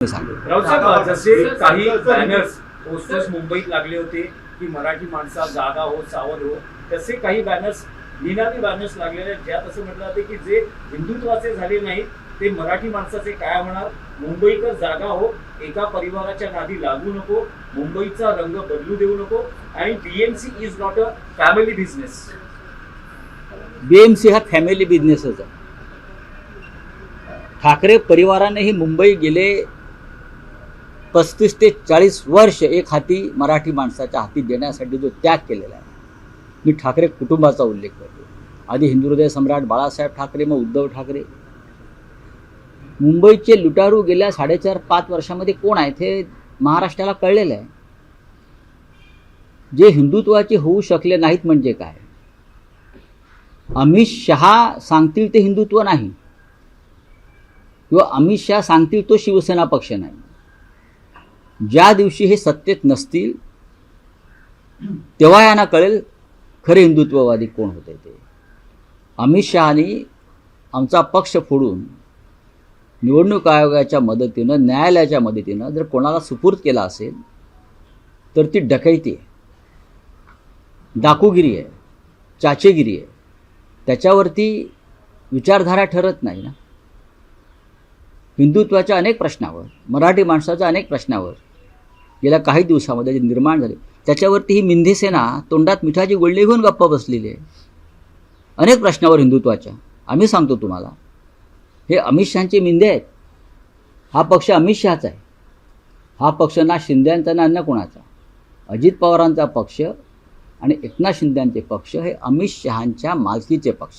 राऊत साहेब, जसे काही banners posters मुंबईत लागले होते की मराठी माणसा जागा हो, सावध हो, तसे काही बॅनर्स, निनावी बॅनर्स लागलेले आहेत, ज्यात असं म्हटलं जाते की जे हिंदुत्वाचे झाले नाहीत ते मराठी माणसाचे काय होणार, मुंबईकर जागा हो, एका परिवाराच्या नादी लागू नको, मुंबईचा रंग बदलू देऊ नको, आणि BMC is not a family business. BMC हा फॅमिली बिझनेसच आहे. ठाकरे परिवारानेही मुंबई गेले 35 ते 40 वर्ष एक हाती मराठी माणसाच्या हाती देण्यासाठी जो त्याग केलेला आहे. मी ठाकरे कुटुंबाचा उल्लेख करतो. आधी हिंदुहृदय सम्राट बाळासाहेब ठाकरे, मग उद्धव ठाकरे. मुंबईचे लुटारू गेल्या 4.5-5 वर्षामध्ये कोण आहेत हे महाराष्ट्राला कळलेलं आहे. जे हिंदुत्वाचे होऊ शकले नाहीत म्हणजे काय? अमित शहा सांगतील ते हिंदुत्व नाही, किंवा अमित शहा सांगतील तो शिवसेना पक्ष नाही. ज्या दिवशी हे सत्तेत नसतील तेव्हा यांना कळेल खरे हिंदुत्ववादी कोण होते ते. अमित शहानी आमचा पक्ष फोडून निवडणूक आयोगाच्या मदतीनं, न्यायालयाच्या मदतीनं जर कोणाला सुपूर्द केला असेल तर ती डकैती आहे, डाकूगिरी आहे, चाचेगिरी आहे. त्याच्यावरती विचारधारा ठरत नाही ना. हिंदुत्वाच्या अनेक प्रश्नावर, मराठी माणसाच्या अनेक प्रश्नावर गेल्या काही दिवसामध्ये जे निर्माण झाले त्याच्यावरती ही मिंधे सेना तोंडात मिठाची गोळणी घेऊन गप्पा बसलेली आहे. अनेक प्रश्नावर हिंदुत्वाच्या. आम्ही सांगतो तुम्हाला, हे अमित शहाचे मिंधे आहेत. हा पक्ष अमित शहाचा आहे. हा पक्ष ना शिंद्यांचा ना अन्य कोणाचा. अजित पवारांचा पक्ष आणि एकनाथ शिंदेंचे पक्ष हे अमित शहांच्या मालकीचे पक्ष.